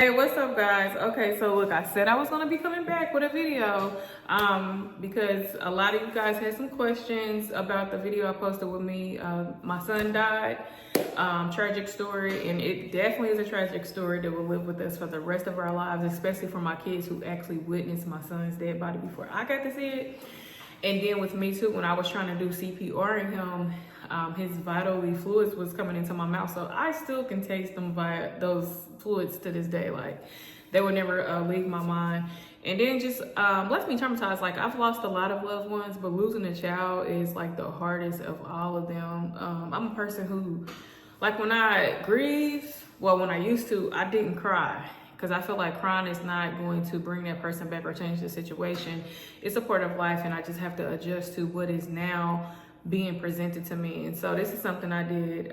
Hey, what's up, guys? Okay, so look, I said I was going to be coming back with a video because a lot of you guys had some questions about the video I posted with me. My son died, tragic story, and it definitely is a tragic story that will live with us for the rest of our lives, especially for my kids who actually witnessed my son's dead body before I got to see it. And then with me too, when I was trying to do CPR in him, his vitally fluids was coming into my mouth. So I still can taste them via those fluids to this day. Like they would never leave my mind. And then just left me traumatized. Like I've lost a lot of loved ones, but losing a child is like the hardest of all of them. I'm a person who, like when I grieve, well, when I used to, I didn't cry. Because I feel like crying is not going to bring that person back or change the situation. It's a part of life, and I just have to adjust to what is now being presented to me. And so this is something I did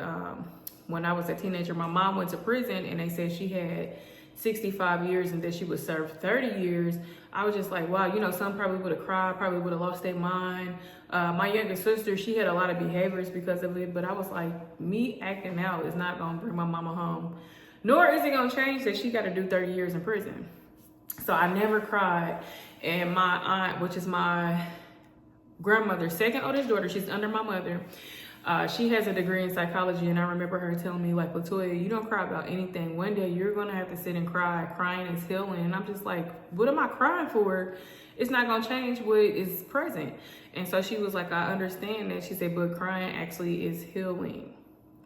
when I was a teenager. My mom went to prison, and they said she had 65 years and that she would serve 30 years. I was just like, wow, you know, some probably would have cried, probably would have lost their mind. My younger sister, she had a lot of behaviors because of it, but I was like, me acting out is not gonna bring my mama home. Nor is it gonna change that she gotta do 30 years in prison. So I never cried. And my aunt, which is my grandmother's second oldest daughter, she's under my mother. She has a degree in psychology, and I remember her telling me, like, Latoya, you don't cry about anything. One day you're gonna have to sit and cry. Crying is healing. And I'm just like, what am I crying for? It's not gonna change what is present. And so she was like, I understand that. She said, but crying actually is healing.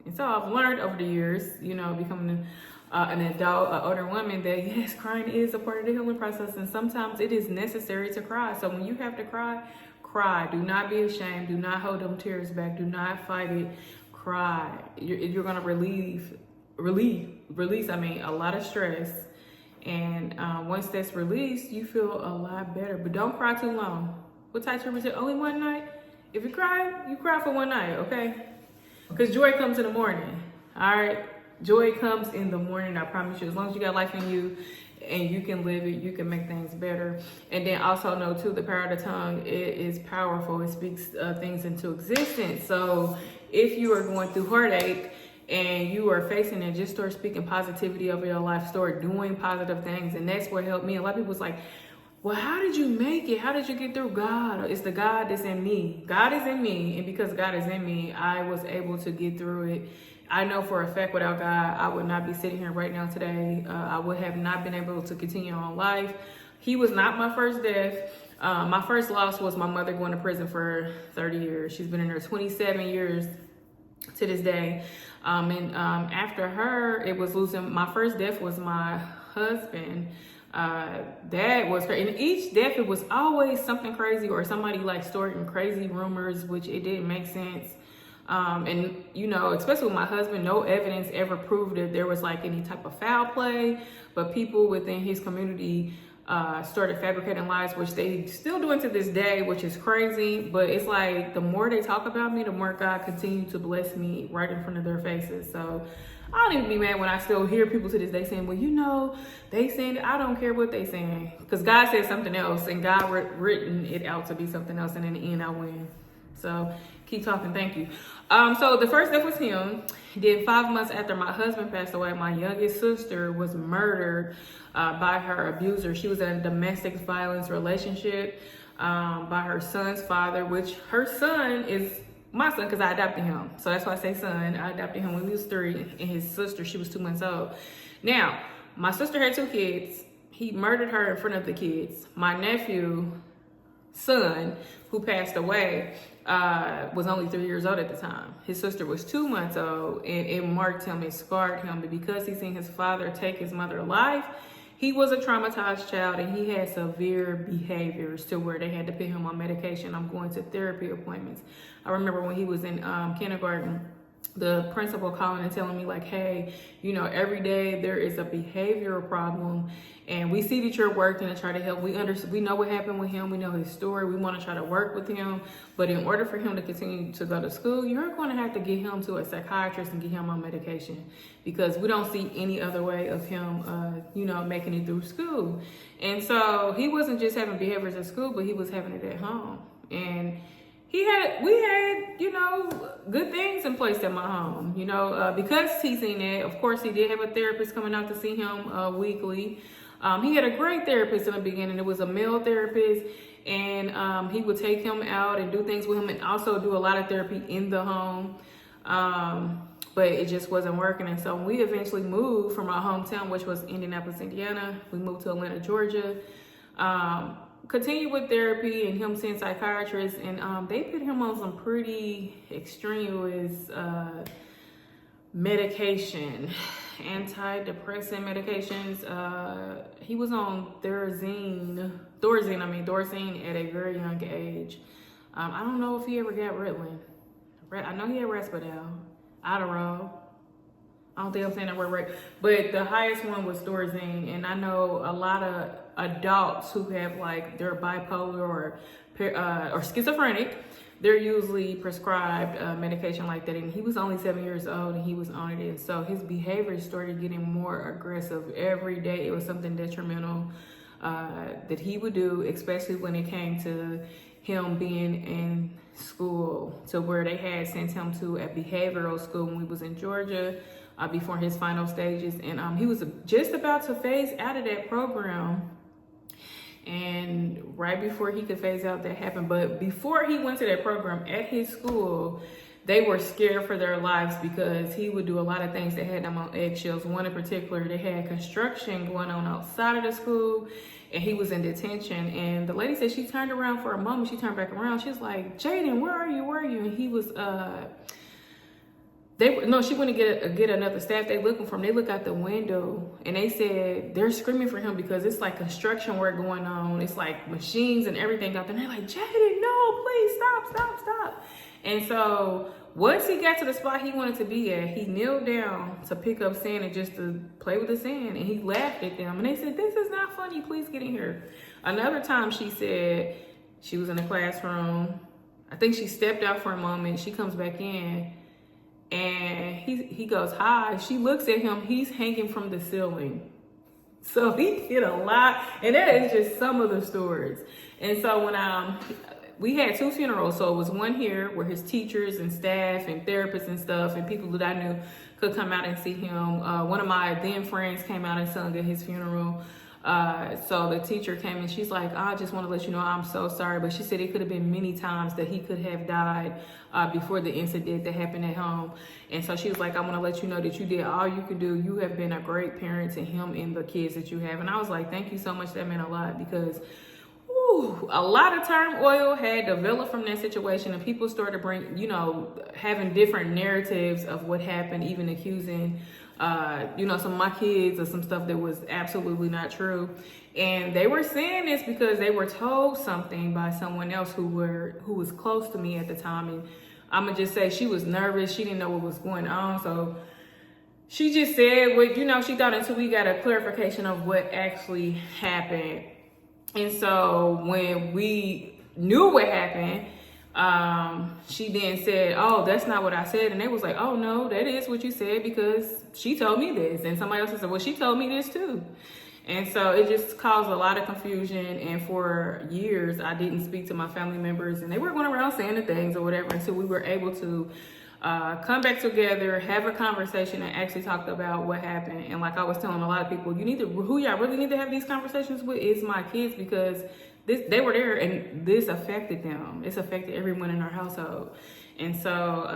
And so I've learned over the years, you know, becoming an adult, an older woman, that yes, crying is a part of the healing process, and sometimes it is necessary to cry. So when you have to cry, cry. Do not be ashamed. Do not hold them tears back. Do not fight it. Cry. You're gonna release a lot of stress, and once that's released, you feel a lot better. But don't cry too long. What Ty Tribbett said, only one night. If you cry for one night, okay? Because joy comes in the morning, all right? Joy comes in the morning, I promise you. As long as you got life in you and you can live it, you can make things better. And then also know too, the power of the tongue, it is powerful. It speaks things into existence. So if you are going through heartache and you are facing it, just start speaking positivity over your life. Start doing positive things. And that's what helped me. A lot of people was like, well, how did you make it? How did you get through? God, it's the God that's in me. God is in me. And because God is in me, I was able to get through it. I know for a fact without God, I would not be sitting here right now today. I would have not been able to continue on life. He was not my first death. My first loss was my mother going to prison for 30 years. She's been in there 27 years to this day. After her, it was losing. My first death was my husband. That was crazy. And each death, it was always something crazy or somebody like starting crazy rumors, which it didn't make sense. And you know, especially with my husband, no evidence ever proved that there was like any type of foul play, but people within his community started fabricating lies, which they still doing to this day, which is crazy. But it's like the more they talk about me, the more God continued to bless me right in front of their faces. So I don't even be mad when I still hear people to this day saying, well, you know, they saying it. I don't care what they saying, because God said something else and God written it out to be something else, and in the end I win. So keep talking. Thank you. So the first death was him. Then 5 months after my husband passed away, my youngest sister was murdered by her abuser. She was in a domestic violence relationship by her son's father, which her son is my son because I adopted him. So that's why I say son. I adopted him when he was 3, and his sister, she was 2 months old. Now, my sister had 2 kids. He murdered her in front of the kids. My nephew, son, who passed away, was only 3 years old at the time. His sister was 2 months old, and it marked him, it scarred him. But because he seen his father take his mother's life, he was a traumatized child, and he had severe behaviors to where they had to put him on medication. I'm going to therapy appointments. I remember when he was in kindergarten, the principal calling and telling me like, hey, you know, every day there is a behavioral problem, and we see that you're working to try to help. We know what happened with him. We know his story. We want to try to work with him. But in order for him to continue to go to school, you're going to have to get him to a psychiatrist and get him on medication, because we don't see any other way of him, you know, making it through school. And so he wasn't just having behaviors at school, but he was having it at home. And we had, you know, good things in place at my home, you know, because he's seen that. Of course, he did have a therapist coming out to see him weekly. He had a great therapist in the beginning. It was a male therapist, and he would take him out and do things with him, and also do a lot of therapy in the home. But it just wasn't working. And so we eventually moved from our hometown, which was Indianapolis, Indiana. We moved to Atlanta, Georgia. Continued with therapy and him seeing psychiatrists, and they put him on some pretty extraneous medication, antidepressant medications. He was on Thorazine at a very young age. I don't know if he ever got Ritalin. I know he had Risperdal, Adderall. I don't think I'm saying that word right, but the highest one was Thorazine, and I know a lot of adults who have like they're bipolar or schizophrenic. They're usually prescribed medication like that, and he was only 7 years old and he was on it, and so his behavior started getting more aggressive every day. It was something detrimental that he would do, especially when it came to him being in school, to where they had sent him to a behavioral school when we was in Georgia before his final stages, and he was just about to phase out of that program. And right before he could phase out, that happened. But before he went to that program at his school, they were scared for their lives because he would do a lot of things that had them on eggshells. One in particular, they had construction going on outside of the school, and he was in detention. And the lady said she turned around for a moment. She turned back around. She was like, Jaden, where are you? Where are you? And he was, she went to get another staff. They looking for him. They look out the window and they said they're screaming for him because it's like construction work going on. It's like machines and everything out there. And they're like, Jaden, no, please stop. And so once he got to the spot he wanted to be at, he kneeled down to pick up sand and just to play with the sand. And he laughed at them. And they said, this is not funny. Please get in here. Another time she said she was in the classroom. I think she stepped out for a moment. She comes back in. And he goes, hi. She looks at him. He's hanging from the ceiling. So he did a lot. And that is just some of the stories. And so when we had 2 funerals. So it was one here where his teachers and staff and therapists and stuff and people that I knew could come out and see him. One of my then friends came out and sung at his funeral. So the teacher came and she's like, I just want to let you know I'm so sorry. But she said it could have been many times that he could have died before the incident that happened at home. And so she was like, I want to let you know that you did all you could do. You have been a great parent to him and the kids that you have. And I was like, thank you so much. That meant a lot because a lot of turmoil had developed from that situation, and people started having different narratives of what happened, even accusing some of my kids of some stuff that was absolutely not true. And they were saying this because they were told something by someone else who was close to me at the time. And I'm gonna just say she was nervous. She didn't know what was going on. So she just said she thought until we got a clarification of what actually happened. And so when we knew what happened, she then said, oh, that's not what I said. And they was like, oh no, that is what you said because she told me this. And somebody else said, well, she told me this too. And so it just caused a lot of confusion. And for years, I didn't speak to my family members, and they were going around saying the things or whatever until we were able to come back together, have a conversation, and actually talk about what happened. And like I was telling a lot of people, who y'all really need to have these conversations with is my kids, because they were there and this affected them. It's affected everyone in our household. And so,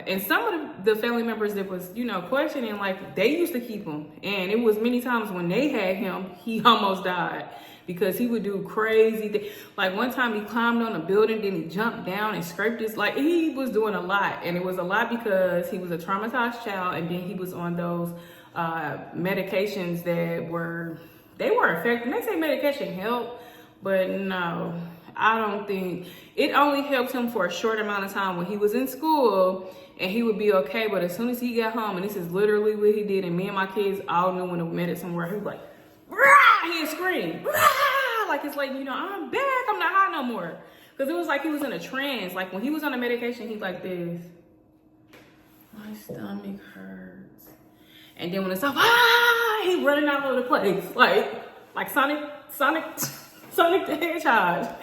and some of the family members that was, questioning, like, they used to keep him. And it was many times when they had him, he almost died because he would do crazy things. Like one time he climbed on a building, then he jumped down and scraped his, like he was doing a lot. And it was a lot because he was a traumatized child. And then he was on those medications that were effective. They say medication help, but no, I don't think. It only helped him for a short amount of time when he was in school, and he would be okay. But as soon as he got home, and this is literally what he did, and me and my kids all knew when we met it somewhere, he was like, rah! He'd scream, rah! Like it's like, I'm back, I'm not high no more. Because it was like he was in a trance. Like when he was on the medication, he's like this. My stomach hurts. And then when it's off, he running all over the place. Like Sonic the Hedgehog.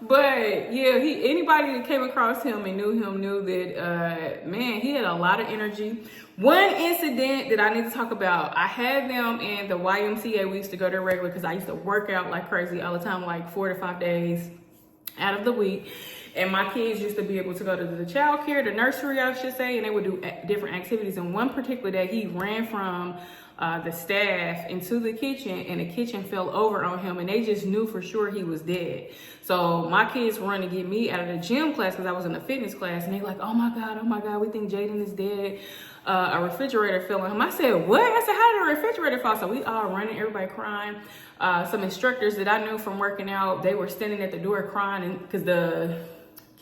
But yeah, anybody that came across him and knew him knew that man, he had a lot of energy. One incident that I need to talk about, I had them in the YMCA. We used to go there regularly because I used to work out like crazy all the time, like 4 to 5 days out of the week. And my kids used to be able to go to the child care, the nursery, I should say, and they would do different activities. And one particular day, he ran from the staff into the kitchen, and the kitchen fell over on him, and they just knew for sure he was dead. So my kids run to get me out of the gym class because I was in a fitness class, and they like, oh my God, we think Jaden is dead. A refrigerator fell on him. I said, what? I said, how did a refrigerator fall? So we all running, everybody crying. Some instructors that I knew from working out, they were standing at the door crying because the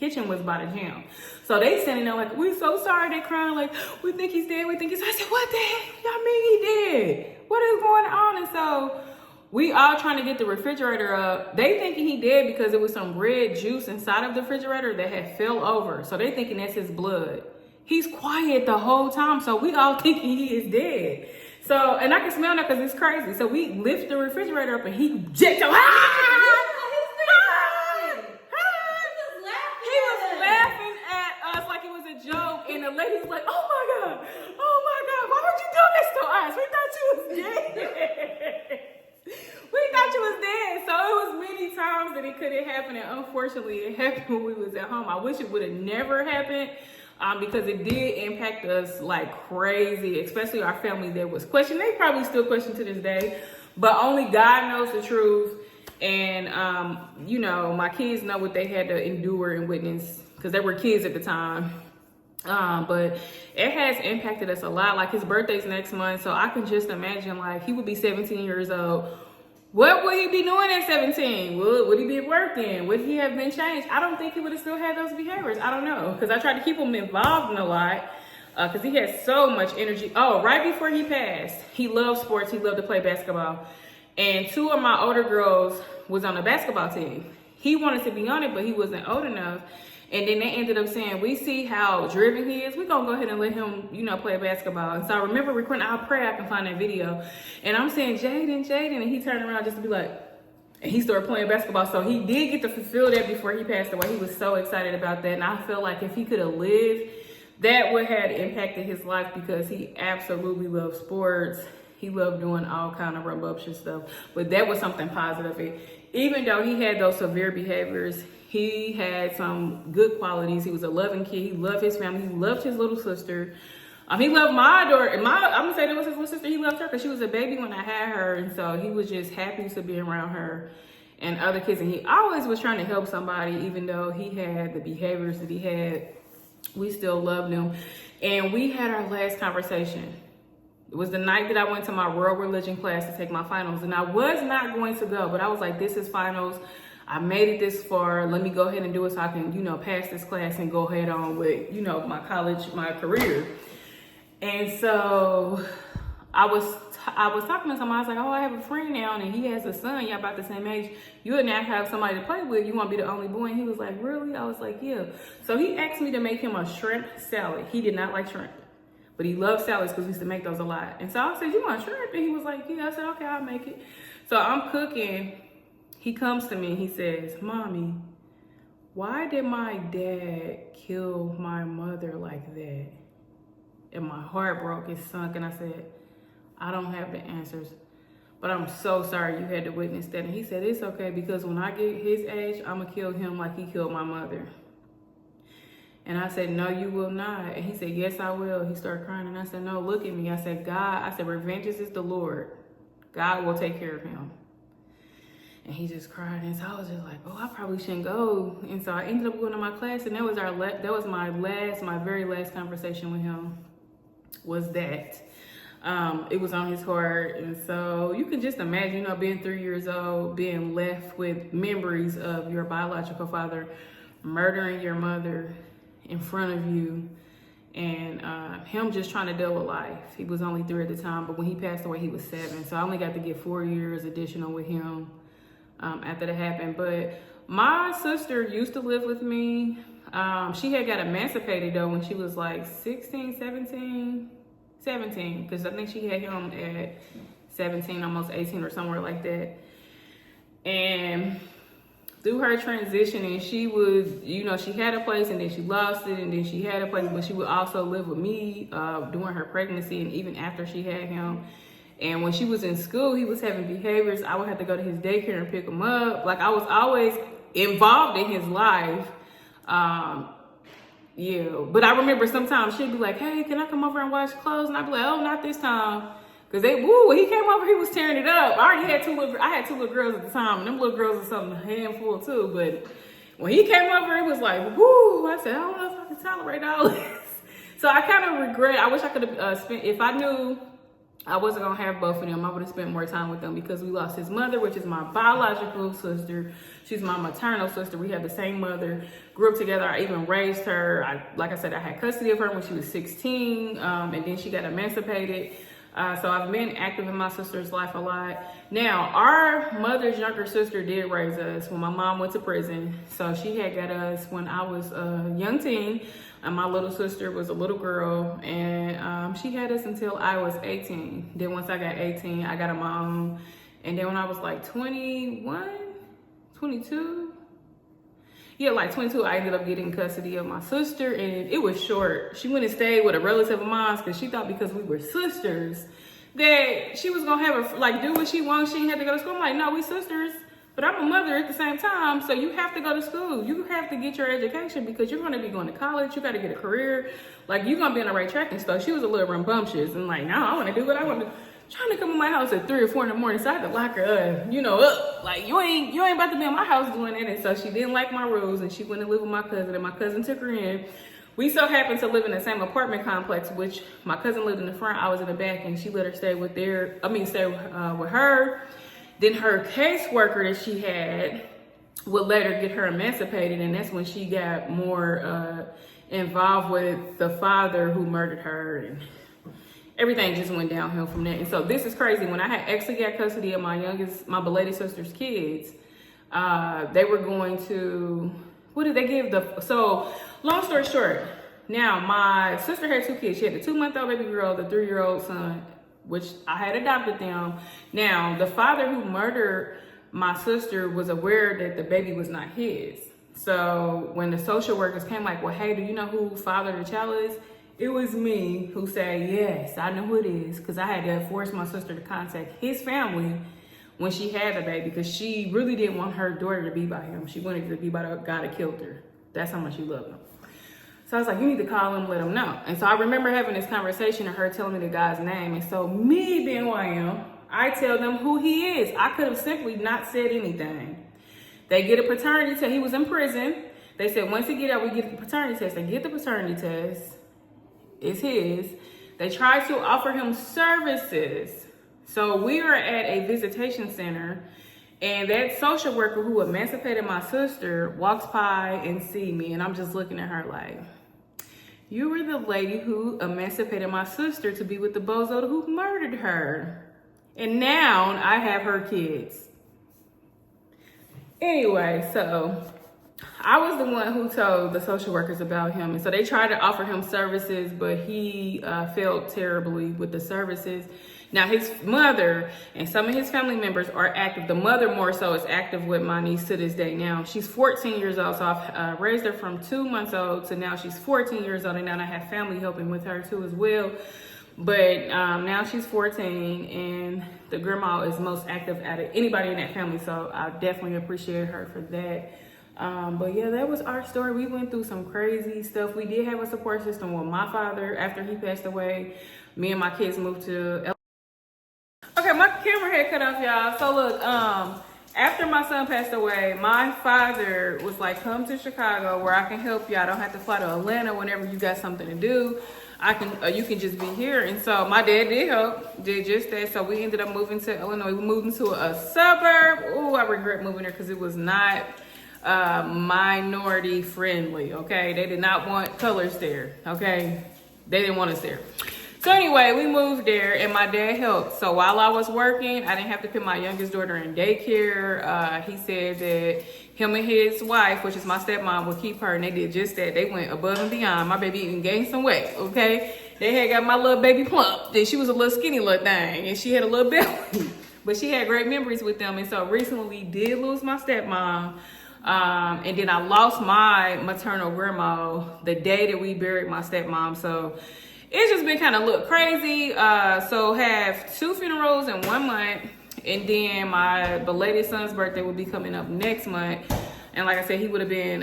kitchen was by the gym. So they standing there like, we're so sorry. They crying like, we think he's dead. I said, what the heck? Y'all mean he dead? What is going on? And so we all trying to get the refrigerator up. They thinking he dead because it was some red juice inside of the refrigerator that had fell over. So they thinking that's his blood. He's quiet the whole time. So we all thinking he is dead. So, and I can smell that because it's crazy. So we lift the refrigerator up and he jets up. And the lady's like, oh my God, why would you do this to us? We thought you was dead. We thought you was dead. So it was many times that it could have happened, and unfortunately it happened when we was at home. I wish it would have never happened because it did impact us like crazy, especially our family that was questioning. They probably still question to this day, but only God knows the truth. And, you know, my kids know what they had to endure and witness because they were kids at the time. But it has impacted us a lot. Like his birthday's next month, so I can just imagine like he would be 17 years old. What would he be doing at 17? Would he be working? Would he have been changed? I don't think he would have still had those behaviors. I don't know, because I tried to keep him involved in a lot because he had so much energy. Oh, right before he passed, he loved sports. He loved to play basketball, and 2 of my older girls was on the basketball team. He wanted to be on it, but he wasn't old enough. And then they ended up saying, we see how driven he is. We're going to go ahead and let him, you know, play basketball. And so I remember recording, I'll pray I can find that video. And I'm saying, Jaden. And he turned around just to be like, and he started playing basketball. So he did get to fulfill that before he passed away. He was so excited about that. And I feel like if he could have lived, that would have impacted his life because he absolutely loved sports. He loved doing all kind of rambunctious stuff. But that was something positive. Even though he had those severe behaviors, he had some good qualities. He was a loving kid. He loved his family. He loved his little sister. He loved my daughter. I'm going to say that was his little sister. He loved her because she was a baby when I had her. And so he was just happy to be around her and other kids. And he always was trying to help somebody, even though he had the behaviors that he had. We still loved him. And we had our last conversation. It was the night that I went to my world religion class to take my finals. And I was not going to go, but I was like, this is finals. I made it this far. Let me go ahead and do it so I can, you know, pass this class and go ahead on with, you know, my career. And so I was talking to somebody. I was like, oh, I have a friend now and he has a son. Y'all about the same age. You would now have somebody to play with. You want to be the only boy? And he was like, really? I was like, yeah. So he asked me to make him a shrimp salad. He did not like shrimp, but he loved salads because we used to make those a lot. And so I said, you want shrimp? And he was like, yeah. I said, okay, I'll make it. So I'm cooking. He comes to me and he says, Mommy, why did my dad kill my mother like that? And my heart broke, it sunk, and I said, I don't have the answers, but I'm so sorry you had to witness that. And he said, it's okay, because when I get his age, I'm gonna kill him like he killed my mother. And I said, no, you will not. And he said, yes, I will. He started crying, and I said, no, look at me. I said, revenge is the Lord. God will take care of him. And he just cried, and so I was just like, oh, I probably shouldn't go. And so I ended up going to my class, and that was my very last conversation with him. Was that it was on his heart. And so you can just imagine, you know, being 3 years old, being left with memories of your biological father murdering your mother in front of you, and him just trying to deal with life. He was only 3 at the time, but when he passed away, he was 7. So I only got to get 4 years additional with him after that happened. But my sister used to live with me. She had got emancipated though when she was like 17, because I think she had him at 17, almost 18 or somewhere like that. And through her transition, and she would, you know, she had a place and then she lost it, and then she had a place, but she would also live with me during her pregnancy and even after she had him. And when she was in school, he was having behaviors. I would have to go to his daycare and pick him up. Like, I was always involved in his life. Yeah, but I remember sometimes she'd be like, hey, can I come over and wash clothes? And I'd be like, oh, not this time. Because when he came over, he was tearing it up. I had two little girls at the time, and them little girls are something, a handful too. But when he came over, it was like, woo, I said, I don't know if I can tolerate all this. So I kind of regret, I wish I could have spent, if I knew I wasn't gonna have both of them, I would have spent more time with them, because we lost his mother, which is my biological sister. She's my maternal sister. We have the same mother, grew up together. I even raised her. Like I said, I had custody of her when she was 16, and then she got emancipated. So I've been active in my sister's life a lot. Now, our mother's younger sister did raise us when my mom went to prison. So she had got us when I was a young teen, and my little sister was a little girl, and she had us until I was 18. Then once I got 18, I got on my own. And then when I was like 21, 22, yeah, like 22, I ended up getting custody of my sister, and it was short. She went and stayed with a relative of mine because she thought because we were sisters that she was gonna have her, like, do what she wants. She didn't have to go to school. I'm like, no, we sisters, but I'm a mother at the same time, so you have to go to school. You have to get your education because you're gonna be going to college. You gotta get a career. Like, you're gonna be on the right track and stuff. She was a little rambunctious and like, no, I wanna do what I want to. Trying to come to my house at 3 or 4 in the morning, so I had to lock her up, up. Like, you ain't about to be in my house doing that. And so she didn't like my rules, and she went to live with my cousin, and my cousin took her in. We so happened to live in the same apartment complex, which my cousin lived in the front, I was in the back, and she let her stay with with her. Then her caseworker that she had would let her get her emancipated, and that's when she got more involved with the father who murdered her, and everything just went downhill from there. And so this is crazy. When I had actually got custody of my belated sister's kids, they were going to, what did they give so long story short, now my sister had 2 kids. She had the 2-month-old baby girl, the 3-year-old son, which I had adopted them. Now, the father who murdered my sister was aware that the baby was not his. So when the social workers came, like, well, hey, do you know who father the child is? It was me who said, yes, I know who it is, because I had to force my sister to contact his family when she had the baby, because she really didn't want her daughter to be by him. She wanted to be by the guy that killed her. That's how much she loved him. So I was like, you need to call him, let him know. And so I remember having this conversation and her telling me the guy's name. And so me being who I am, I tell them who he is. I could have simply not said anything. They get a paternity test. He was in prison. They said, once he get out, we get the paternity test. They get the paternity test. It's his. They tried to offer him services. So we are at a visitation center, and that social worker who emancipated my sister walks by and see me, and I'm just looking at her like, you were the lady who emancipated my sister to be with the bozo who murdered her. And now I have her kids. Anyway, so I was the one who told the social workers about him. And so they tried to offer him services, but he failed terribly with the services. Now, his mother and some of his family members are active. The mother more so is active with my niece to this day now. She's 14 years old, so I've raised her from 2 months old to now she's 14 years old, and now I have family helping with her too as well. But now she's 14, and the grandma is most active out of anybody in that family, so I definitely appreciate her for that. But yeah, that was our story. We went through some crazy stuff. We did have a support system with my father. After he passed away, me and my kids moved to LA. Okay, my camera had cut off, y'all. So look, after my son passed away, my father was like, come to Chicago where I can help you. I don't have to fly to Atlanta whenever you got something to do. You can just be here. And so my dad did help, did just that. So we ended up moving to Illinois. We moved into a suburb. Oh, I regret moving there because it was not minority friendly, okay? They did not want colors there, okay? They didn't want us there. So anyway, we moved there and my dad helped. So while I was working, I didn't have to put my youngest daughter in daycare. He said that him and his wife, which is my stepmom, would keep her, and they did just that. They went above and beyond. My baby even gained some weight, okay? They had got my little baby plump. Then she was a little skinny little thing, and she had a little belly. But she had great memories with them. And so recently we did lose my stepmom. And then I lost my maternal grandma the day that we buried my stepmom. So it's just been kind of look crazy. So have 2 funerals in 1 month. And then my belated son's birthday will be coming up next month. And like I said, he would have been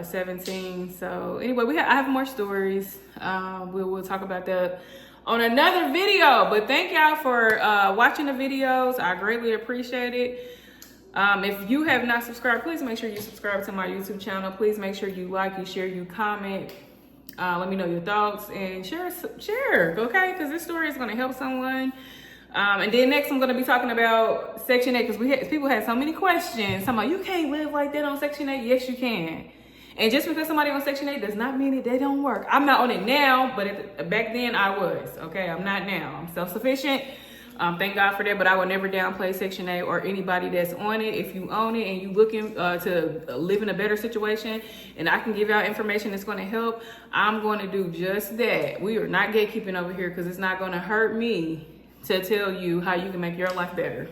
17. So anyway, I have more stories. We'll talk about that on another video. But thank y'all for watching the videos. I greatly appreciate it. If you have not subscribed, please make sure you subscribe to my YouTube channel. Please make sure you like, you share, you comment. Let me know your thoughts and share, okay? Because this story is going to help someone. And then next I'm going to be talking about Section 8 because people had so many questions. Some like, you can't live like that on Section 8. Yes, you can. And just because somebody on Section 8 does not mean that they don't work. I'm not on it now, but back then I was, okay? I'm not now. I'm self-sufficient. Thank God for that, but I will never downplay Section 8 or anybody that's on it. If you own it and you looking to live in a better situation and I can give out information that's going to help, I'm going to do just that. We are not gatekeeping over here because it's not going to hurt me to tell you how you can make your life better.